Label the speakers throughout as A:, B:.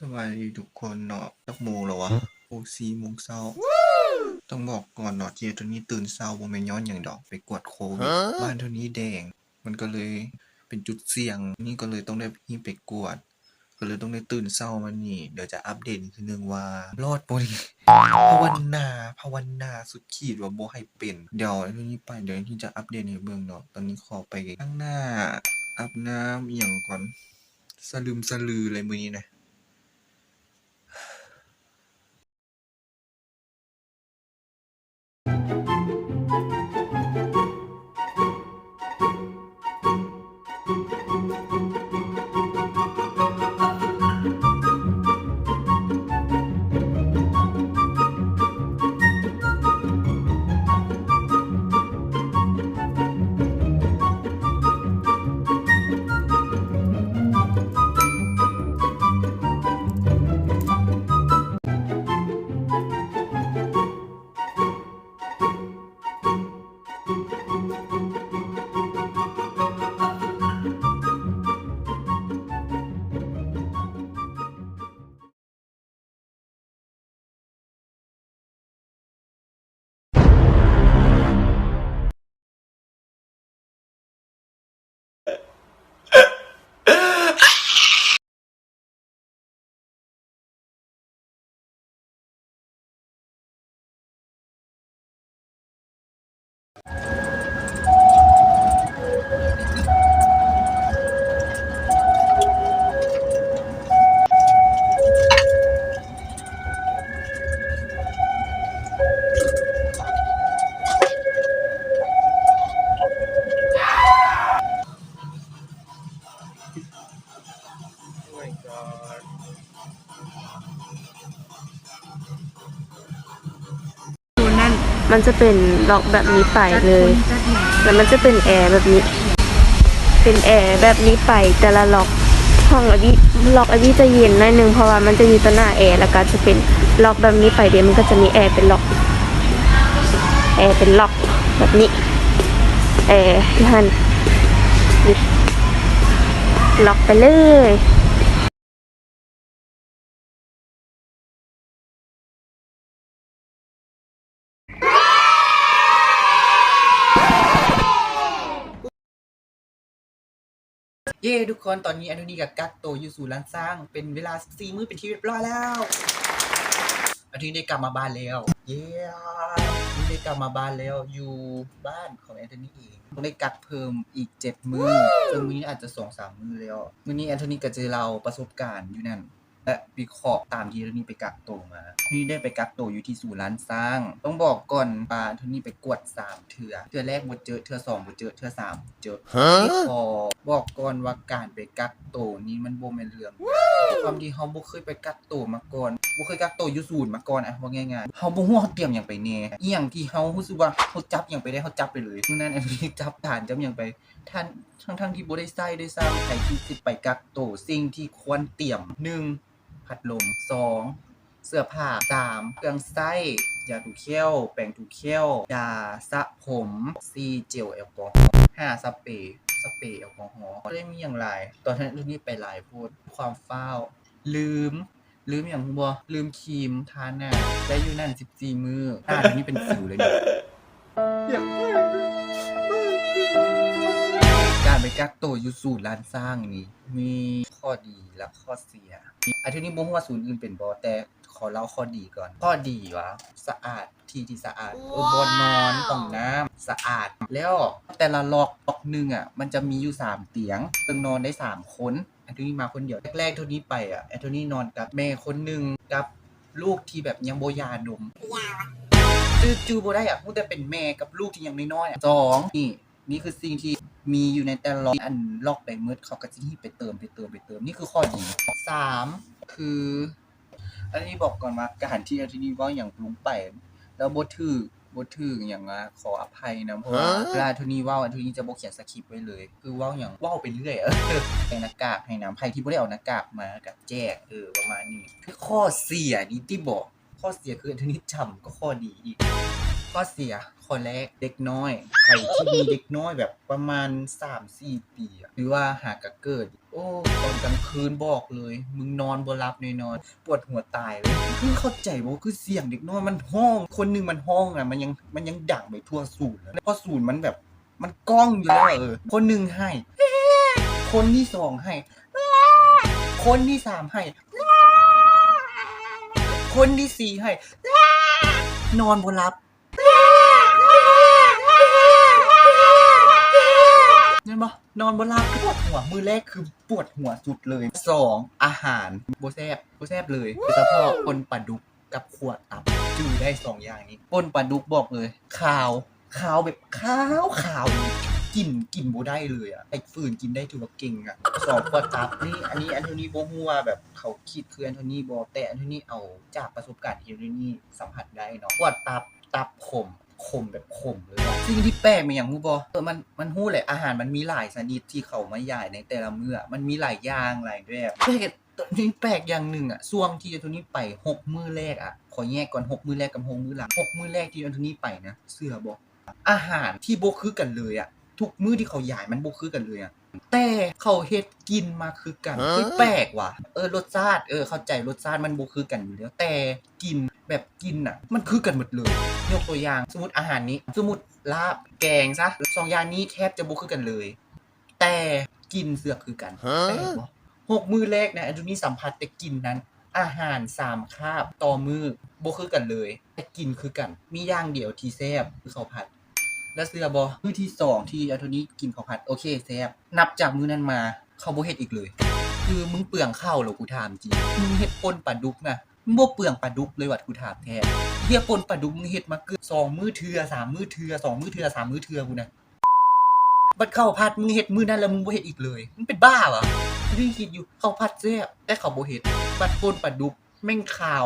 A: สวัสดีทุกคนเนาะจักโมงแล้ววะโอ้4 โมงเช้าต้องบอกก่อนเนาะที่ตอนนี้ตื่นเช้าบ่แม่นย้อนหยังดอกไปกวดโควิดบ้านเท่านี้แดงมันก็เลยเป็นจุดเสี่ยงนี่ก็เลยต้องได้รีบไปกวดก็เลยต้องได้ตื่นเช้ามานี่เดี๋ยวจะอัปเดตอีกทีหนึ่งว่ารอดบ่นี่ภาวนาสุดขีดว่าบ่ให้เป็นเดี๋ยวเรื่องนี้ไปเดี๋ยวที่จะอัปเดตให้เบิ่งเนาะตอนนี้ขอไปล้างหน้าอาบน้ำอิหยังก่อนสะลึมสะลือเลยมื้อนี้นะ my god
B: ตัวนั่น
C: มันจะเป็นล็อกแบบนี้ไปเลย แล้วมันจะเป็นแอร์แบบนี้ เป็นแอร์แบบนี้ไปแต่ละล็อกห้องล็อกจะเย็นหน่อยนึงเพราะว่ามันจะมีตัวหน้าแอร์แล้วก็จะเป็นล็อกแบบนี้ไปเดี๋ยวมันก็จะมีแอร์เป็นล็อกแบบนี้แอร์ที่หันล็อกไปเลย
A: เย้ทุกคนตอนนี้อันนี้กับกักโตวอยู่สู่ร้านสร้างเป็นเวลา14 มื้อเป็นที่เรียบร้อยแล้วอันนี้ได้กลับมาบ้านแล้วเย้นี่ได้กลับมาบ้านแล้วอยู่บ้านของแอนโทนีเองต้องได้กักเพิ่มอีก7 มื้อซึ่งมื้อนี้อาจจะ2-3 มื้อแล้วมื้อนี้แอนโทนีก็จะเล่าประสบการณ์อยู่นั่นและวิเคราะห์ตามที่แอนโทนีไปกักโตวมานี่ได้ไปกักโตวอยู่ที่ศูนย์ร้านสร้างต้องบอกก่อนปาแอนโทนีไปกวด3 เทื่อแรกบ่เจอเทื่อ2บ่เจอเทื่อ3เจอที่คอบอกก่อนว่าการไปกักโตวนี่มันบ่แม่นเรื่องความที่เฮาบ่เคยไปกักโตวมาก่อนบ่เคยกักโตวอยู่ศูนย์มาก่อนอะว่าง่ายๆเฮาบ่ฮู้ว่าเฮาเตรียมหยังไปแหน่อีหยังที่เฮารู้สึกว่าเฮาจับหยังไปได้เฮาจับไปเลยมื้อนั้นแอนโทนีจับฐานจับหยังไปท่านทั้งๆที่บ่ได้ใส่ด้วยซ้ำใครที่สิไปกักโตวสิ่งที่ควรเตรียม1พัดลม2เสื้อผ้า3เครื่องใช้ยาถูเขี้ยวแปรงถูเขี้ยวยาสระผม4เจลแอลกอฮอล์5สเปรย์แอลกอฮอล์บ่ได้มีหยังหลายตอนนั้นเรื่องนี้ไปหลายโพดความฟ้าวลืมหยังบ่ลืมครีมทาหน้าได้อยู่นั่น14 มื้อหน้าเดี๋ยวนี้เป็นสิวเลยเนี่ยการไปกักโตวอยู่ศูนย์ร้านสร้างนี่มีข้อดีและข้อเสียอันที่นี้บ่ฮู้ว่าศูนย์อื่นเป็นบ่แต่ขอเล่าข้อดีก่อนข้อดีว่าสะอาดที่สะอาดบ่อนอนห้องน้ำสะอาดแล้วแต่ละล็อกหนึงอะมันจะมีอยู่3เตียงซึ่งนอนได้3คนอันนี้มาคนเดียวแรกๆเท่านี้ไปอะแอนโทนีนอนกับแม่คนหนึงกับลูกที่แบบยังบ่หย่าดมจื้อบ่ได้อะฮู้แต่เป็นแม่กับลูกที่ยังน้อยๆอะ2นี่คือสิ่งที่มีอยู่ในแต่ละอันล็อกได้หมดเขาก็สิไปเติมนี่คือข้อดี3คืออันนี้บอกก่อนว่าการที่แอนโทนีเว้าหยังลงไปแล้วบ่ถูกหยังอะขออภัยนะเพราะว่าเวลาแอนโทนีเว้าแอนโทนีจะบ่เขียนสคริปต์ไว้เลยคือเว้าหยังเว้าไปเรื่อยใส่หน้ากากให้นำใครที่บ่ได้เอาหน้ากากมาก็แจ้งประมาณนี้คือข้อเสียนี่ที่บอกข้อเสียคือแอนโทนีจำก็ข้อดีอีก ข้อเสียข้อแรกเด็กน้อยใครที่มีเด็กน้อยแบบประมาณ 3-4 ปีหรือว่าหากเกิดโอ้ตอนกลางคืนบอกเลยมึงนอนบ่หลับแน่นอนปวดหัวตายเลยคือเข้าใจบ่คือเสียงเด็กน้อยมันห้องคนนึงมันห้องอ่ะมันยังดังไปทั่วศูนย์แล้วพอศูนย์มันแบบมันก้องอยู่แล้วคนนึงให้คนที่2ให้คนที่3ให้คนที่4ให้นอนบ่หลับเห็นปะนอนบนลาปวดหัวมือแรกคือปวดหัวสุดเลย2อาหารโบแซบเลยโดยเฉพาะปนปลาดุกกับขวดตับจื้อได้2อย่างนี้ปนปลาดุกบอกเลยขาวแบบขาวกินโบได้เลยอ่ะไอ้ฝืนกินได้ถือว่าเก่งอ่ะ2ขวดตับนี่อันนี้โบฮู้ว่าแบบเขาคิดคืออันนี้โบแต่อันนี้เอาจากประสบการณ์ที่อันนี้สัมผัสได้เนาะขวดตับขมแบบขมเลยอะสิ่งที่แปลกมันอย่างฮู้บ่มันฮู้แหละอาหารมันมีหลายชนิดที่เขามาย่ายในแต่ละมื้อมันมีหลายอย่างหลายแบบตัวนี้แปลกอย่างหนึ่งอ่ะช่วงที่อันนี้ไป6มื้อแรกอ่ะขอแยกก่อน6มื้อแรกกับ6มื้อหลัง6มื้อแรกที่อันนี้ไปนะเชื่อบ่อาหารที่บ่คือกันเลยอ่ะทุกมื้อที่เขาย่ายมันบ่คือกันเลยอ่ะแต่เขาเฮ็ดกินมาคือกันคือแปลกว่ะรสชาติเข้าใจรสชาติมันบ่คือกันอยู่แล้วแต่กินแบบกินน่ะมันคือกันหมดเลยยกตัวอย่างสมมุติอาหารนี้สมมุติลาบแกงซะ2อย่างนี้แทบจะบ่คือกันเลยแต่กินเสือกคือกันแปลกบ่6มื้อแรกนะอันนี้สัมผัสแต่กินนั้นอาหาร3คาบต่อมื้อบ่คือกันเลยแต่กินคือกันมีอย่างเดียวที่แซ่บคือข้าวผัดแล้วเชื่อบ่มื้อที่2ที่อันนี้กินข้าวผัดโอเคแซ่บนับจากมื้อนั้นมาเขาบ่เฮ็ดอีกเลยคือมึงเปลืองข้าวเหรอกูถามจริงมึงเฮ็ดป่นปลาดุกนะมึงบ่เปลืองปลาดุกเลยว่ะกูถามแท้เหี้ยป่นปลาดุกมึงเฮ็ดมาเกือบ2มื้อเทื่อ3มื้อเทื่อ2มื้อเทื่อ3มื้อเทื่อกูนะบัดข้าวผัดมึงเฮ็ดมื้อนั้นแล้วมึงบ่เฮ็ดอีกเลยมึงเป็นบ้าเหรอพี่คิดอยู่ข้าวผัดแซ่บแต่เขาบ่เฮ็ดบัดป่นปลาดุกแม่งขาว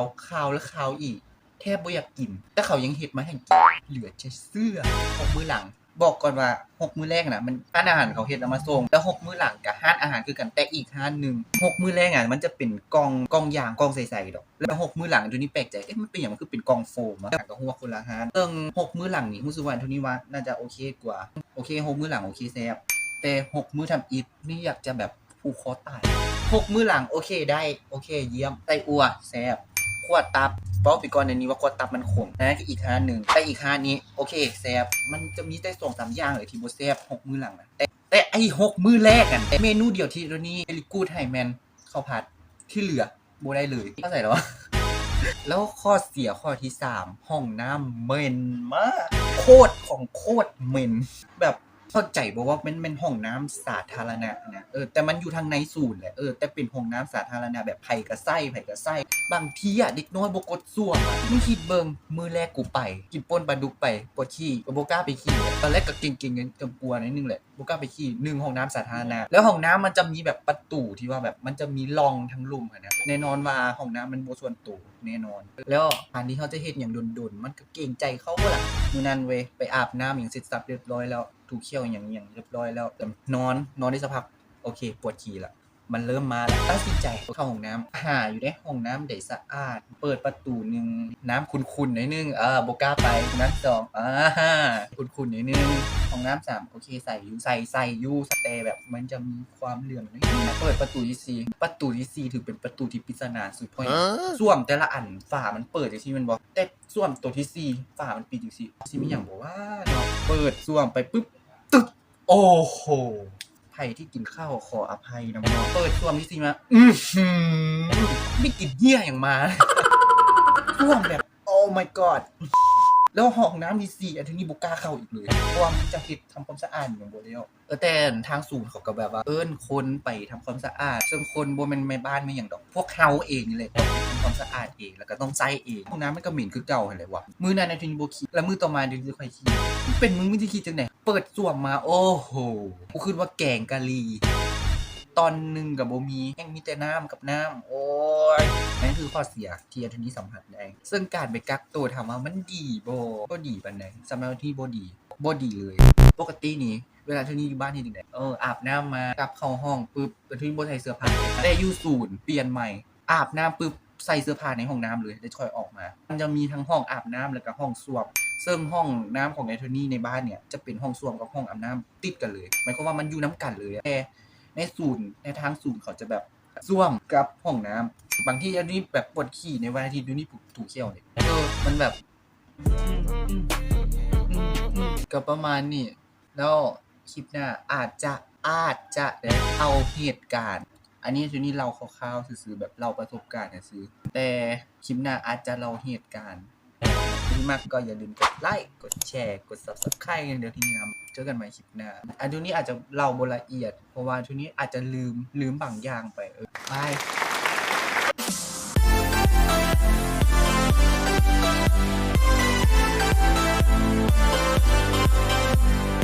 A: แล้วขาวอีกแทบบ่อยากกินแต่เขายังเฮ็ดมาให้กินเหลือจะเชื่อ6มื้อหลังบอกก่อนว่า6มื้อแรกน่ะมันร้านอาหารเขาเฮ็ดเอามาส่งแล้ว6มื้อหลังก็ร้านอาหารคือกันแต่อีกร้านนึง6มื้อแรกอ่ะมันจะเป็นกล่องยางกล่องใสๆดอกแล้ว6มื้อหลังตัวนี้แปลกใจมันเป็นหยังมันคือเป็นกล่องโฟมอ่ะก็ฮู้ว่าคนละร้าน6มื้อหลังนี่รู้สึกว่าตัวนี้ว่าน่าจะโอเคกว่าโอเค6มื้อหลังโอเคแซ่บแต่6มื้อทำอิฐนี่อยากจะแบบผูกคอตาย6มื้อหลังโอเคได้โอเคเยี่ยมไส้อั่วแซ่บขวดตับบอกไปก่อนในนี้ว่าขวดตับมันขมนะอีกร้านนึงแต่อีกร้านนี้โอเคแซ่บมันจะมีแต่2-3อย่างเลยที่บ่แซ่บ6มื้อหลังนะแต่ไอ้6มื้อแรกกันเมนูเดียวที่ตัวนี้เอลิกูดไฮแมนข้าวผัดที่เหลือบ่ได้เลยเข้าใจแล้วแล้วข้อเสียข้อที่3ห้องน้ำเหม็นมากโคตรเหม็นแบบเข้าใจบ่ว่าเป็นห้องน้ำสาธารณะนะแต่มันอยู่ทางในศูนย์แหละแต่เป็นห้องน้ำสาธารณะแบบไผก็ใส่บางทีอ่ะเด็กน้อยบ่กดส้วมอ่ะมึงคิดเบิ่งมื้อแรกกูไปกินป่นปลาดุกไปปวดขี้ก็บ่กล้าไปขี้ตอนแรกก็เก่งๆกลัวนิดนึงแหละบ่กล้าไปขี้1ห้องน้ำสาธารณะแล้วห้องน้ำมันจะมีแบบประตูที่ว่าแบบมันจะมีร่องทั้งลุ่มอ่ะนะแน่นอนว่าห้องน้ำมันบ่ส่วนตัวแน่นอนแล้วการที่เขาจะเฮ็ดหยังดนๆมันก็เกรงใจเขาบ่ล่ะมื้อนั้นเว้ยไปอาบน้ำหยังเสร็จสับเรียบร้อยแล้วถูเขี้ยวอย่างเรียบร้อยแล้วนอนได้สักพักโอเคปวดฉี่ละมันเริ่มมาแล้วตัดสินใจเข้าห้องน้ำหาอยู่ในห้องน้ำได้สะอาดเปิดประตูนึงน้ำขุ่นๆหน่อยนึงบ่กล้าไปน้ำ2ขุ่นๆหน่อยนึงห้องน้ำ3โอเคใส่อยู่แต่แบบมันจะมีความเหลื่อมนิดนึงเปิดประตูที่4ถือเป็นประตูที่ปริศนาสุดเพราะส้วมแต่ละอันฝามันเปิดจังซี่มันบ่แต่ส้วมตัวที่4ฝามันปิดจังซี่สิมีหยังบ่ว่าเนาะเปิดส้วมไปปึ๊บตึ๊ดโอ้โหใครที่กินข้าวขออภัยนะน้องเปิดส้วมที่4มาไม่กินเหี้ยอย่างมาส้วมแบบโอ้ my god แล้วห้องน้ำที่4อันนี้บ่กล้าเข้าอีกเลยเพราะว่ามันจะเฮ็ดทำความสะอาดอย่างบ่แล้วแต่ทางศูนย์เขาก็แบบว่าคนไปทำความสะอาดซึ่งคนบ่แม่นแม่บ้านไม่หยังดอกพวกเฮาเองนี่แหละทำความสะอาดเองแล้วก็ต้องใช้เองห้องน้ำมันก็เหม็นคือเก่าหั่นแหละว่ะมื้อนั้นทีนี้บ่ขี้แล้วมื้อต่อมาเดี๋ยวจะค่อยขี้เป็นมึงสิขี้จังได๋เปิดส้วมมาโอ้โหกูคิดว่าแกงกะหรี่ตอนนึงก็บ่มีแห้งมีแต่น้ำกับน้ำโอ้ยนั่นคือข้อเสียที่อันนี้สัมผัสได้ซึ่งการไปกักตัวถามว่ามันดีบ่ดีปานใดสำหรับที่บ่ดีเลยปกตินี่เวลาที่นี่อยู่บ้านที่จังได๋อาบน้ำมากลับเข้าห้องปึ๊บแล้วที่บ่ใส่เสื้อผ้าแต่อยู่ศูนย์เปลี่ยนใหม่อาบน้ำปึ๊บใส่เสื้อผ้าในห้องน้ำเลยแล้วค่อยออกมามันจะมีทั้งห้องอาบน้ำแล้วก็ห้องส้วม ซึ่งห้องน้ำของแอนโทนีในบ้านเนี่ยจะเป็นห้องส้วมกับห้องอาบน้ำติดกันเลยหมายความว่ามันอยู่น้ำกันเลยแต่ในทางศูนย์เขาจะแบบส้วมกับห้องน้ำบางที่อันนี้แบบปวดขี้ในวันอาทิตย์ดูนี่ถูเขี้ยวเนี่ยมันแบบก็ประมาณนี้แล้วคลิปหน้าอาจจะได้เอาเหตุการณ์อันนี้ทีนี้เราคร่าวๆซื่อๆแบบเราประสบการณ์ซื่อแต่คลิปหน้าอาจจะเราเหตุการณ์ที่มากก็อย่าลืมกดไลค์กดแชร์กด Subscribe กันเดี๋ยวทีนี้นะเจอกันใหม่คลิปหน้าอันนี้อาจจะเล่าบ่ละเอียดเพราะว่าทีนี้อาจจะลืมบางอย่างไปบาย